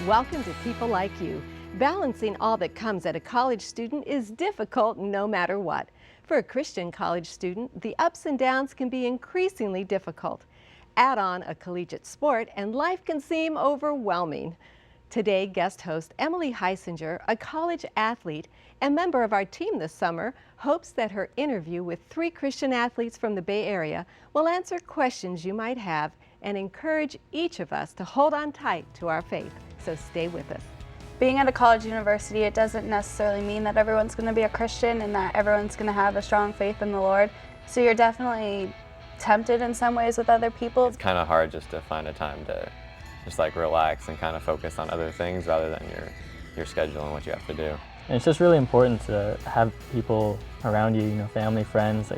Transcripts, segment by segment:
Welcome to People Like You. Balancing all that comes at a college student is difficult no matter what. For a Christian college student, the ups and downs can be increasingly difficult. Add on a collegiate sport and life can seem overwhelming. Today, guest host Emily Heisinger, a college athlete and member of our team this summer, hopes that her interview with 3 Christian athletes from the Bay Area will answer questions you might have and encourage each of us to hold on tight to our faith. So stay with us. Being at a college university, it doesn't necessarily mean that everyone's going to be a Christian and that everyone's going to have a strong faith in the Lord. So you're definitely tempted in some ways with other people. It's kind of hard just to find a time to just like relax and kind of focus on other things rather than your schedule and what you have to do. And it's just really important to have people around you, family, friends,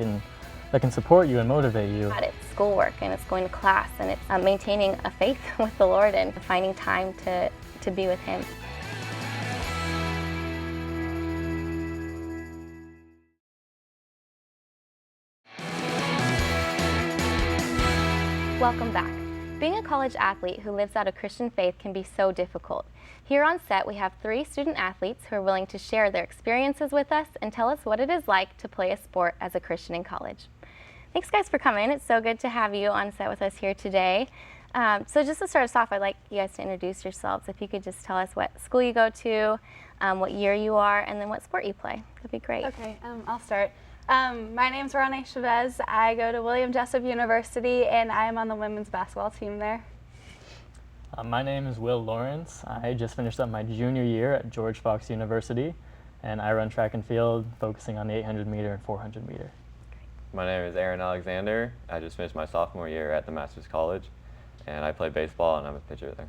that can support you and motivate you. It's schoolwork and it's going to class and it's maintaining a faith with the Lord and finding time to be with Him. Welcome back. Being a college athlete who lives out a Christian faith can be so difficult. Here on set, we have 3 student athletes who are willing to share their experiences with us and tell us what it is like to play a sport as a Christian in college. Thanks guys for coming. It's so good to have you on set with us here today. So just to start us off, I'd like you guys to introduce yourselves. If you could just tell us what school you go to, what year you are, and then what sport you play. That'd be great. Okay, I'll start. My name's Rane Chavez. I go to William Jessup University and I am on the women's basketball team there. My name is Will Lawrence. I just finished up my junior year at George Fox University, and I run track and field, focusing on the 800 meter and 400 meter. My name is Aaron Alexander. I just finished my sophomore year at the Masters College, and I play baseball and I'm a pitcher there.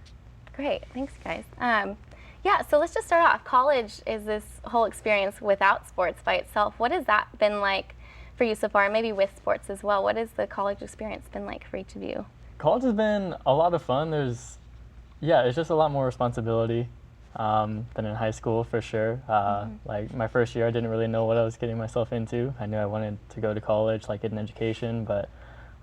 Great, thanks guys. Yeah, so let's just start off. College is this whole experience without sports by itself. What has that been like for you so far, and maybe with sports as well? What has the college experience been like for each of you? College has been a lot of fun. It's just a lot more responsibility than in high school, for sure. Like my first year, I didn't really know what I was getting myself into. I knew I wanted to go to college, get an education, but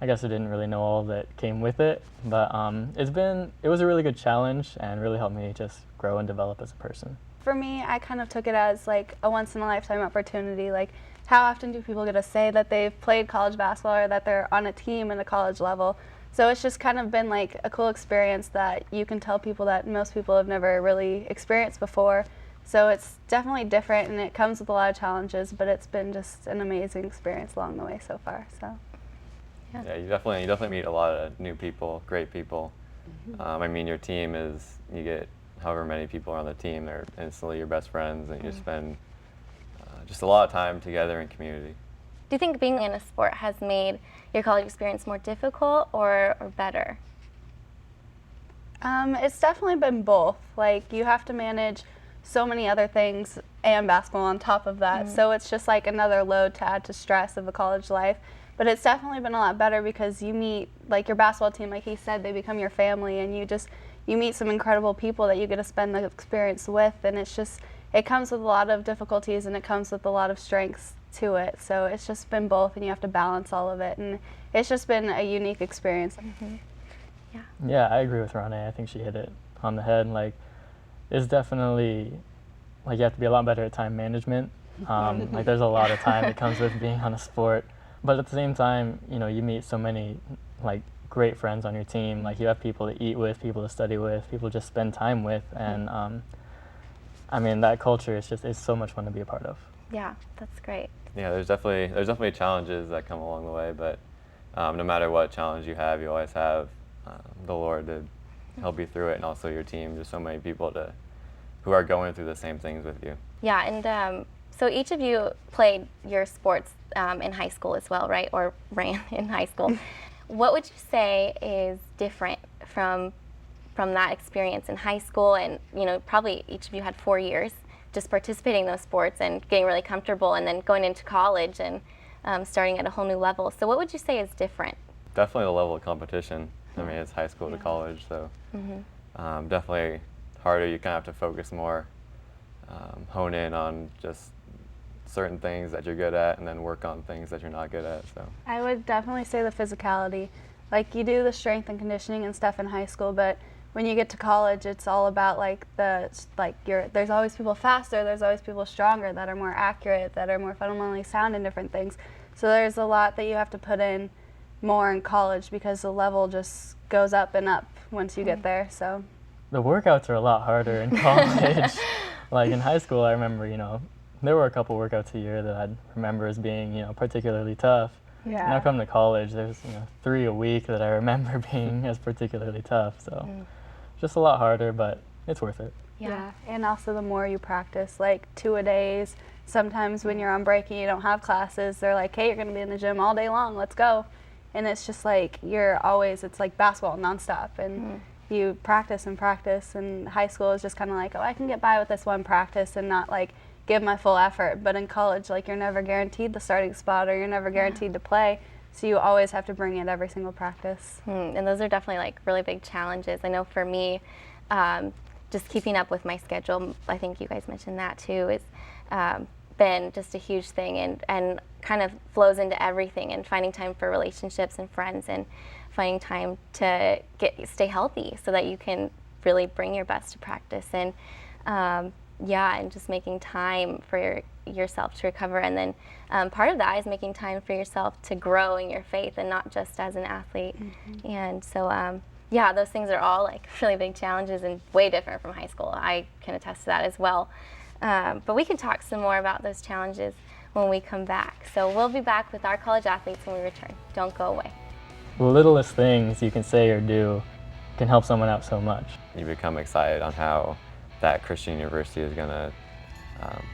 I guess I didn't really know all that came with it. But it was a really good challenge and really helped me just grow and develop as a person. For me, I kind of took it as like a once-in-a-lifetime opportunity. Like, how often do people get to say that they've played college basketball or that they're on a team at the college level? So it's just kind of been like a cool experience that you can tell people that most people have never really experienced before. So it's definitely different and it comes with a lot of challenges, but it's been just an amazing experience along the way so far. So. Yeah, you definitely meet a lot of new people, great people. I mean, your team you get however many people are on the team, they're instantly your best friends, and you spend just a lot of time together in community. Do you think being in a sport has made your college experience more difficult or better? It's definitely been both. Like, you have to manage so many other things and basketball on top of that. So it's just like another load to add to stress of a college life. But it's definitely been a lot better because you meet, like your basketball team, like he said, they become your family, and you meet some incredible people that you get to spend the experience with, and it comes with a lot of difficulties and it comes with a lot of strengths to it. So it's just been both, and you have to balance all of it, and it's just been a unique experience. Yeah, I agree with Rane. I think she hit it on the head. It's definitely, you have to be a lot better at time management. There's a lot of time that comes with being on a sport. But at the same time, you meet so many great friends on your team. You have people to eat with, people to study with, people to just spend time with, and I mean, that culture is so much fun to be a part of. Yeah, that's great. Yeah, there's definitely challenges that come along the way, but no matter what challenge you have, you always have the Lord to help you through it, and also your team. Just so many people who are going through the same things with you. Yeah, and so each of you played your sports in high school as well, right? Or ran in high school. What would you say is different from that experience in high school? And probably each of you had 4 years just participating in those sports and getting really comfortable, and then going into college and starting at a whole new level. So what would you say is different? Definitely the level of competition. I mean, it's high school to college, so definitely harder. You kind of have to focus more, hone in on just certain things that you're good at, and then work on things that you're not good at. So I would definitely say the physicality. You do the strength and conditioning and stuff in high school, but when you get to college, it's all about like there's always people faster, there's always people stronger that are more accurate, that are more fundamentally sound in different things. So there's a lot that you have to put in more in college because the level just goes up and up once you get there. So the workouts are a lot harder in college. Like in high school, I remember, there were a couple workouts a year that I remember as being, particularly tough. yeah. Now come to college, there's 3 a week that I remember being as particularly tough. So just a lot harder, but it's worth it. Yeah, and also the more you practice, like 2 a days. Sometimes when you're on break and you don't have classes, they're like, hey, you're going to be in the gym all day long, let's go. And it's just like it's like basketball nonstop. And you practice and practice. And high school is just kind of like, oh, I can get by with this one practice and not like give my full effort. But in college, like you're never guaranteed the starting spot or you're never guaranteed to play. So you always have to bring it every single practice. And those are definitely like really big challenges. I know for me, just keeping up with my schedule, I think you guys mentioned that too, is been just a huge thing and kind of flows into everything, and finding time for relationships and friends, and finding time to stay healthy so that you can really bring your best to practice, and and just making time for yourself to recover. And then part of that is making time for yourself to grow in your faith and not just as an athlete. And so those things are all like really big challenges and way different from high school. I can attest to that as well. But we can talk some more about those challenges when we come back. So we'll be back with our college athletes when we return. Don't go away. The littlest things you can say or do can help someone out so much. You become excited on how that Christian university is going to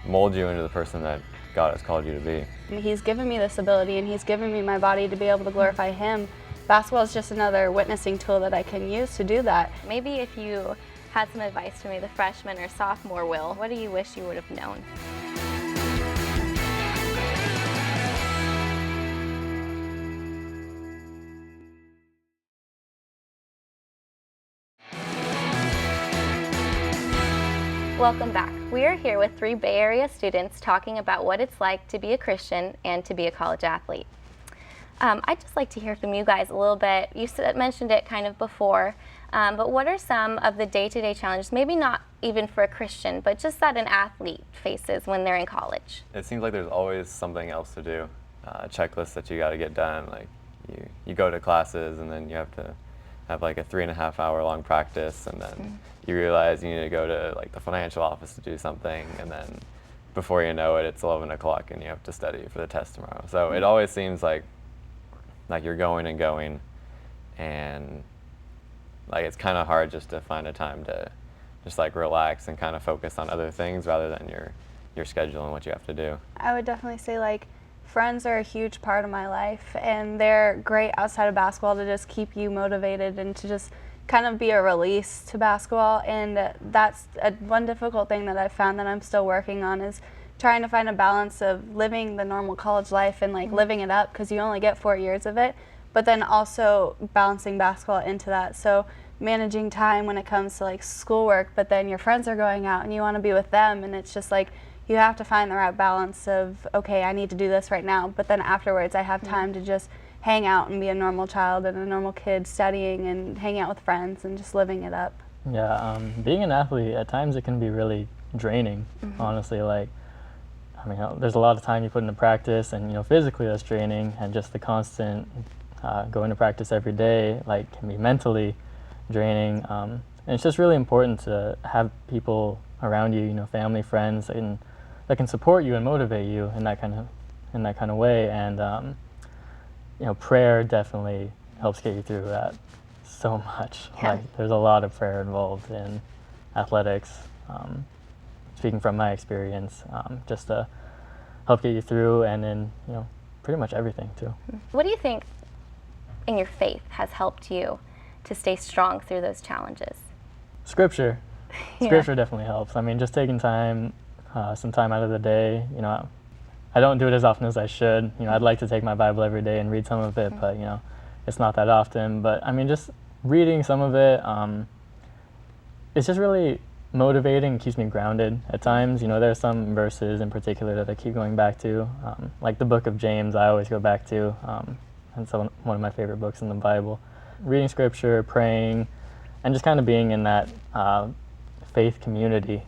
mold you into the person that God has called you to be. He's given me this ability, and he's given me my body to be able to glorify him. Basketball is just another witnessing tool that I can use to do that. Maybe if you had some advice for me, the freshman or sophomore Will, what do you wish you would have known? Welcome back. We are here with 3 Bay Area students talking about what it's like to be a Christian and to be a college athlete. I'd just like to hear from you guys a little bit. You mentioned it kind of before, but what are some of the day-to-day challenges, maybe not even for a Christian, but just that an athlete faces when they're in college? It seems like there's always something else to do, a checklist that you got to get done. Like you go to classes and then you have to have like a 3.5-hour long practice, and then you realize you need to go to like the financial office to do something, and then before you know it, it's 11 o'clock and you have to study for the test tomorrow. So it always seems like you're going and going, and like it's kind of hard just to find a time to just like relax and kind of focus on other things rather than your schedule and what you have to do. I would definitely say like friends are a huge part of my life, and they're great outside of basketball to just keep you motivated and to just kind of be a release to basketball. And that's one difficult thing that I've found that I'm still working on, is trying to find a balance of living the normal college life and like living it up, because you only get 4 years of it, but then also balancing basketball into that. So managing time when it comes to like schoolwork, but then your friends are going out and you want to be with them, and it's just like you have to find the right balance of, okay, I need to do this right now, but then afterwards I have time to just hang out and be a normal child and a normal kid, studying and hanging out with friends and just living it up. Yeah, being an athlete, at times it can be really draining, honestly. Like, I mean, there's a lot of time you put into practice, and physically that's draining, and just the constant going to practice every day, like, can be mentally draining. And it's just really important to have people around you, family, friends, that can support you and motivate you in that kind of way. And prayer definitely helps get you through that so much. Yeah. Like, there's a lot of prayer involved in athletics. Speaking from my experience, just to help get you through, and in pretty much everything too. What do you think in your faith has helped you to stay strong through those challenges? Scripture. Scripture definitely helps. I mean, just taking time, some time out of the day. I don't do it as often as I should. I'd like to take my Bible every day and read some of it, but it's not that often. But I mean, just reading some of it, it's just really motivating, keeps me grounded at times. There are some verses in particular that I keep going back to, like the book of James I always go back to. And so one of my favorite books in the Bible. Reading scripture, praying, and just kind of being in that faith community,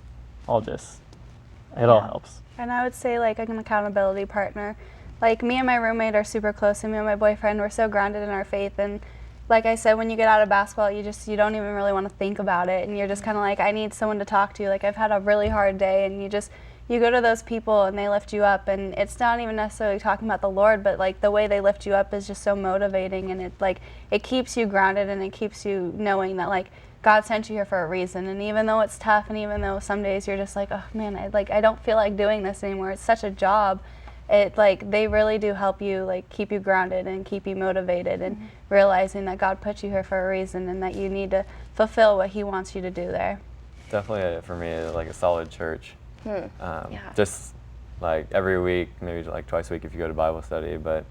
it all helps. And I would say like an accountability partner. Like me and my roommate are super close, and me and my boyfriend, we're so grounded in our faith. And like I said, when you get out of basketball, you don't even really want to think about it, and you're just kind of like, I need someone to talk to. Like I've had a really hard day, and you go to those people and they lift you up, and it's not even necessarily talking about the Lord, but like the way they lift you up is just so motivating, and it keeps you grounded, and it keeps you knowing that like God sent you here for a reason. And even though it's tough, and even though some days you're just like, oh man, I don't feel like doing this anymore, it's such a job, they really do help you like keep you grounded and keep you motivated, and realizing that God put you here for a reason, and that you need to fulfill what He wants you to do there. Definitely for me, like a solid church. Just like every week, maybe like twice a week if you go to Bible study, but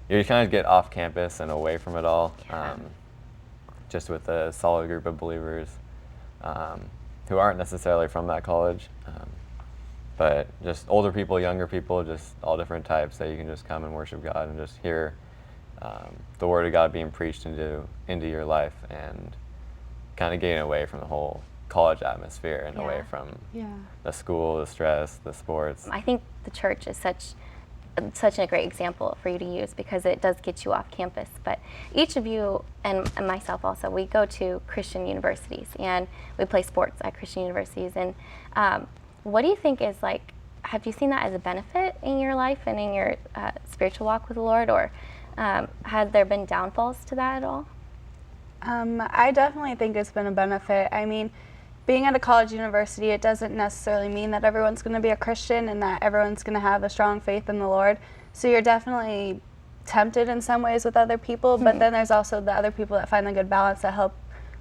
you kind of get off campus and away from it all, just with a solid group of believers who aren't necessarily from that college, but just older people, younger people, just all different types that you can just come and worship God and just hear the Word of God being preached into your life, and kind of getting away from the whole college atmosphere and away from the school, the stress, the sports. I think the church is such a great example for you to use, because it does get you off campus. But each of you, and myself also, we go to Christian universities and we play sports at Christian universities. And what do you think is like, have you seen that as a benefit in your life and in your spiritual walk with the Lord, or has there been downfalls to that at all? I definitely think it's been a benefit. I mean, being at a college university, it doesn't necessarily mean that everyone's going to be a Christian and that everyone's going to have a strong faith in the Lord. So you're definitely tempted in some ways with other people, but then there's also the other people that find the good balance that help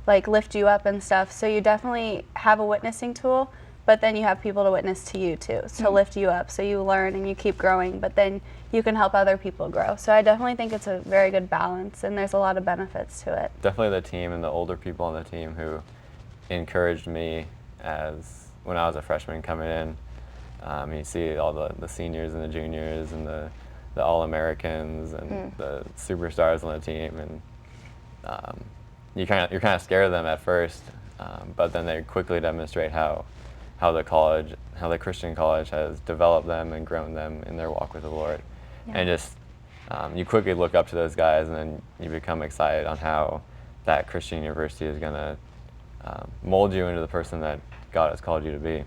like lift you up and stuff. So you definitely have a witnessing tool, but then you have people to witness to you too, to lift you up. So you learn and you keep growing, but then you can help other people grow. So I definitely think it's a very good balance, and there's a lot of benefits to it. Definitely the team and the older people on the team who encouraged me when I was a freshman coming in. You see all the seniors and the juniors and the All-Americans and the superstars on the team, and you're kind of scared of them at first, but then they quickly demonstrate how the Christian college has developed them and grown them in their walk with the Lord. And just you quickly look up to those guys, and then you become excited on how that Christian university is going to mold you into the person that God has called you to be.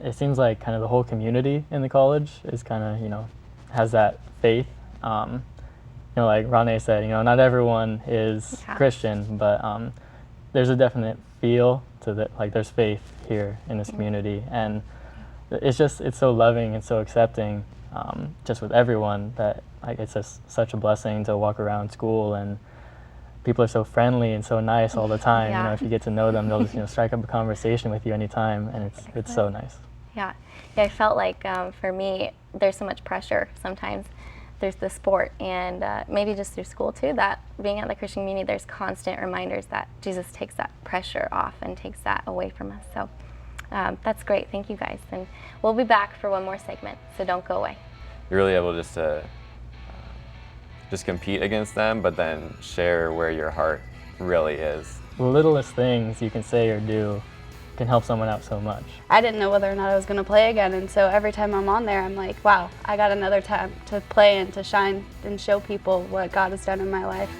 It seems like kind of the whole community in the college is kind of, has that faith. Like Rane said, not everyone is Christian, but there's a definite feel to that, like there's faith here in this community, and it's so loving and so accepting, just with everyone, that like it's just such a blessing to walk around school, and people are so friendly and so nice all the time. If you get to know them, they'll just strike up a conversation with you anytime, and it's so nice. Yeah, I felt like for me, there's so much pressure sometimes. There's the sport, and maybe just through school too, that being at the Christian community, there's constant reminders that Jesus takes that pressure off and takes that away from us. So that's great. Thank you guys. And we'll be back for one more segment, so don't go away. You're really able just to compete against them, but then share where your heart really is. The littlest things you can say or do can help someone out so much. I didn't know whether or not I was going to play again, and so every time I'm on there, I'm like, wow, I got another time to play and to shine and show people what God has done in my life.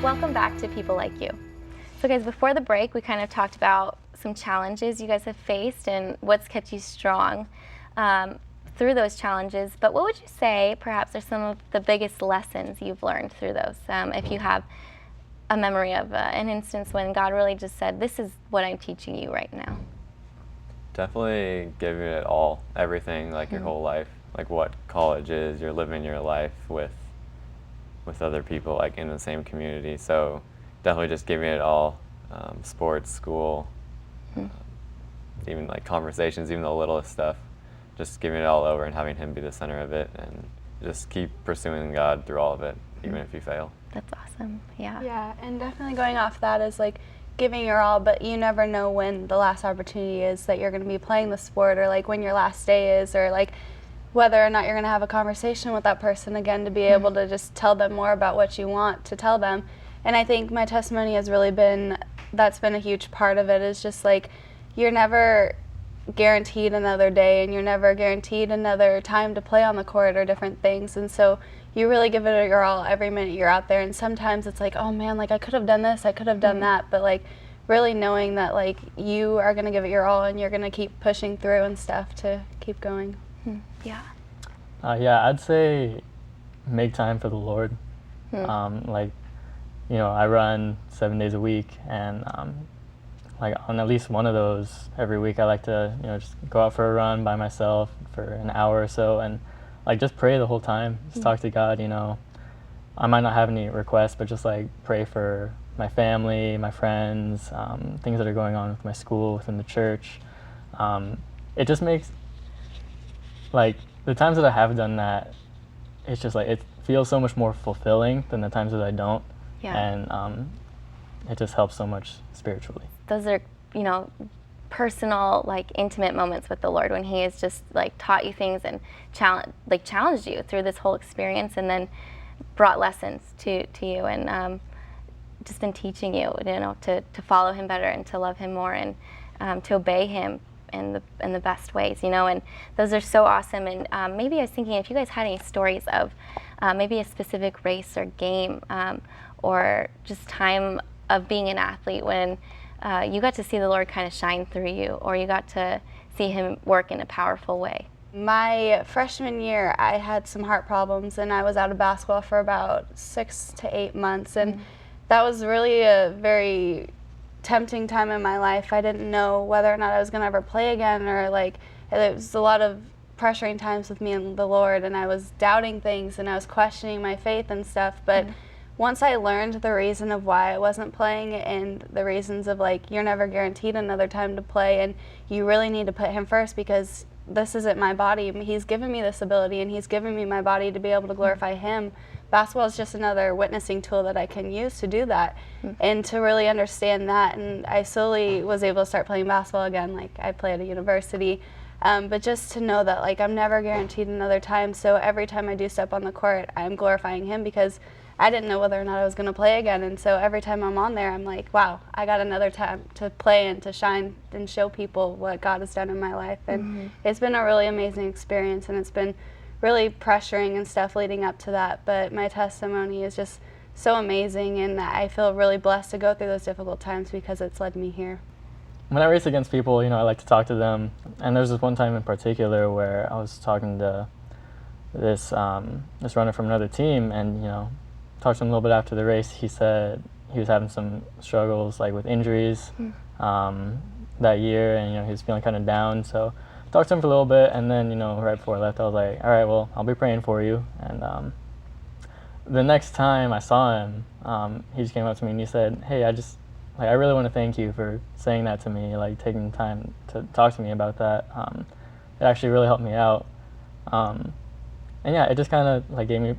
Welcome back to People Like You. So guys, before the break, we kind of talked about some challenges you guys have faced and what's kept you strong through those challenges. But what would you say perhaps are some of the biggest lessons you've learned through those? If you have a memory of an instance when God really just said, this is what I'm teaching you right now. Definitely giving it all, everything, like your whole life, like what college is. You're living your life with other people, like in the same community. So definitely just giving it all, sports, school, even like conversations, even the littlest stuff. Just giving it all over and having Him be the center of it, and just keep pursuing God through all of it, even if you fail. That's awesome. Yeah. Yeah, and definitely going off that is like giving your all, but you never know when the last opportunity is that you're going to be playing the sport, or like when your last day is, or like whether or not you're going to have a conversation with that person again to be able to just tell them more about what you want to tell them. And I think my testimony has really been, that's been a huge part of it, is just like you're never guaranteed another day, and you're never guaranteed another time to play on the court or different things. And so you really give it your all every minute you're out there. And sometimes it's like, oh man, like I could have done this, I could have done that. But like really knowing that like you are going to give it your all, and you're going to keep pushing through and stuff to keep going. Yeah. Yeah, I'd say make time for the Lord. Like, you know, I run 7 days a week, and like on at least one of those every week, I like to, you know, just go out for a run by myself for an hour or so, and like just pray the whole time. Just talk to God. You know, I might not have any requests, but just like pray for my family, my friends, things that are going on with my school, within the church. It just makes, like, the times that I have done that, it's just like it feels so much more fulfilling than the times that I don't. Yeah. And it just helps so much spiritually. Those are, you know, personal, like intimate moments with the Lord, when He has just like taught you things and challenged you through this whole experience, and then brought lessons to you, and just been teaching you, you know, to follow Him better and to love Him more, and to obey Him in the best ways, you know. And those are so awesome. And maybe I was thinking if you guys had any stories of maybe a specific race or game, or just time of being an athlete when you got to see the Lord kind of shine through you, or you got to see Him work in a powerful way. My freshman year, I had some heart problems, and I was out of basketball for about 6 to 8 months, and that was really a very tempting time in my life. I didn't know whether or not I was going to ever play again, or like it was a lot of pressuring times with me and the Lord, and I was doubting things, and I was questioning my faith and stuff. But once I learned the reason of why I wasn't playing, and the reasons of like you're never guaranteed another time to play, and you really need to put Him first, because this isn't my body. He's given me this ability, and He's given me my body to be able to glorify Him. Basketball is just another witnessing tool that I can use to do that, and to really understand that. And I slowly was able to start playing basketball again. Like I play at a university, but just to know that like I'm never guaranteed another time. So every time I do step on the court, I'm glorifying Him, because I didn't know whether or not I was going to play again. And so every time I'm on there, I'm like, wow, I got another time to play and to shine and show people what God has done in my life. And it's been a really amazing experience, and it's been really pressuring and stuff leading up to that. But my testimony is just so amazing, and I feel really blessed to go through those difficult times, because it's led me here. When I race against people, you know, I like to talk to them. And there's this one time in particular where I was talking to this runner from another team, and, you know, talked to him a little bit after the race. He said he was having some struggles, like with injuries that year, and, you know, he was feeling kind of down. So talked to him for a little bit, and then, you know, right before I left, I was like, all right, well, I'll be praying for you. And the next time I saw him, he just came up to me and he said, hey, I really want to thank you for saying that to me, like taking the time to talk to me about that. It actually really helped me out. And yeah, it just kind of like gave me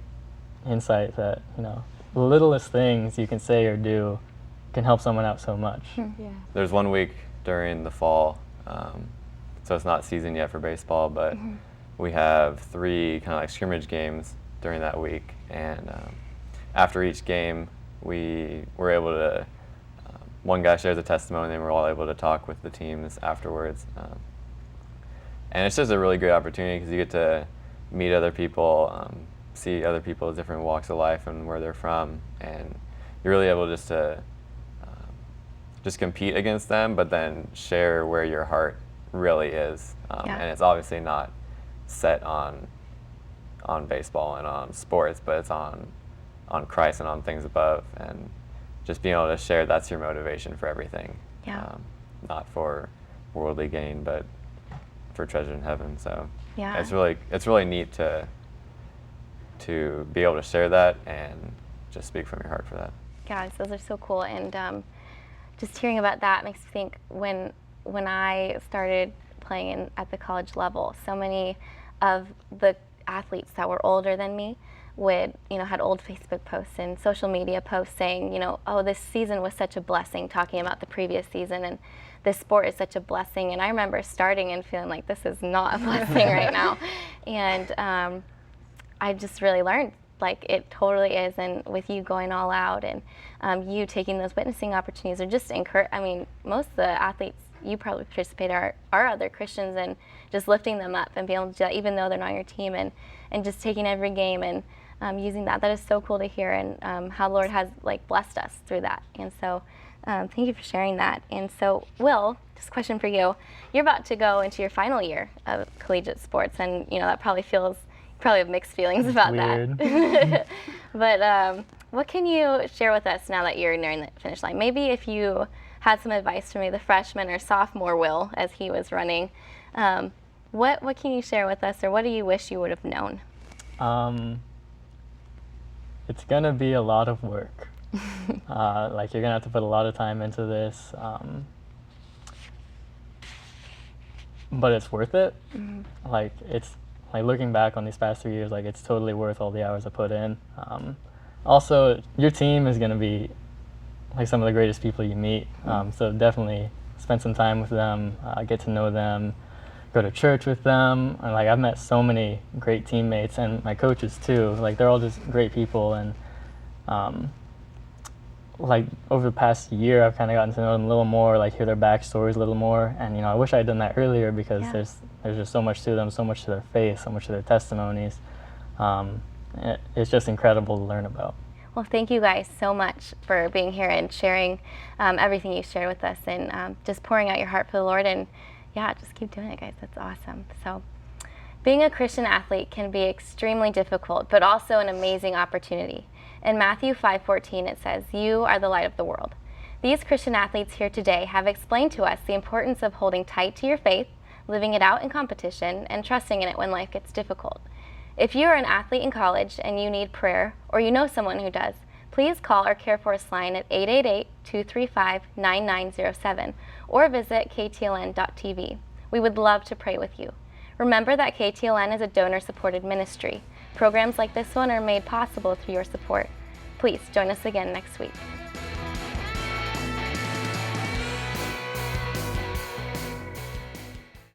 insight that, you know, the littlest things you can say or do can help someone out so much. There's 1 week during the fall, so it's not season yet for baseball, but we have 3 kind of like scrimmage games during that week, and after each game we were able to, one guy shares a testimony, and we're all able to talk with the teams afterwards, and it's just a really great opportunity, because you get to meet other people, see other people's different walks of life and where they're from, and you're really able just to just compete against them, but then share where your heart really is. And it's obviously not set on baseball and on sports, but it's on Christ and on things above, and just being able to share, that's your motivation for everything. Not for worldly gain, but for treasure in heaven. So it's really neat to be able to share that and just speak from your heart for that. Yeah, those are so cool. And just hearing about that makes me think when I started playing at the college level, so many of the athletes that were older than me would, had old Facebook posts and social media posts saying, oh, this season was such a blessing, talking about the previous season, and this sport is such a blessing. And I remember starting and feeling like this is not a blessing right now. And I just really learned, like, it totally is. And with you going all out and you taking those witnessing opportunities, or just most of the athletes you probably participate are other Christians, and just lifting them up and being able to do that even though they're not on your team, and just taking every game and using that. That is so cool to hear, and how the Lord has blessed us through that. And so thank you for sharing that. And so, Will, just a question for you. You're about to go into your final year of collegiate sports, and that probably have mixed feelings about that. But what can you share with us now that you're nearing the finish line? Maybe if you had some advice for maybe the freshman or sophomore Will as he was running, what can you share with us, or what do you wish you would have known? It's gonna be a lot of work. You're gonna have to put a lot of time into this, but it's worth it. It's looking back on these past 3 years, it's totally worth all the hours I put in. Also, your team is gonna be some of the greatest people you meet, so definitely spend some time with them, get to know them, go to church with them. And I've met so many great teammates, and my coaches too. They're all just great people, and over the past year, I've kind of gotten to know them a little more, hear their backstories a little more. And I wish I had done that earlier, because there's just so much to them, so much to their faith, so much to their testimonies. It's just incredible to learn about. Well, thank you guys so much for being here and sharing everything you shared with us, and just pouring out your heart for the Lord. And just keep doing it, guys. That's awesome. So being a Christian athlete can be extremely difficult, but also an amazing opportunity. In Matthew 5:14, it says, "You are the light of the world." These Christian athletes here today have explained to us the importance of holding tight to your faith, living it out in competition, and trusting in it when life gets difficult. If you are an athlete in college and you need prayer, or you know someone who does, please call our CareForce line at 888-235-9907 or visit ktln.tv. We would love to pray with you. Remember that KTLN is a donor-supported ministry. Programs like this one are made possible through your support. Please join us again next week.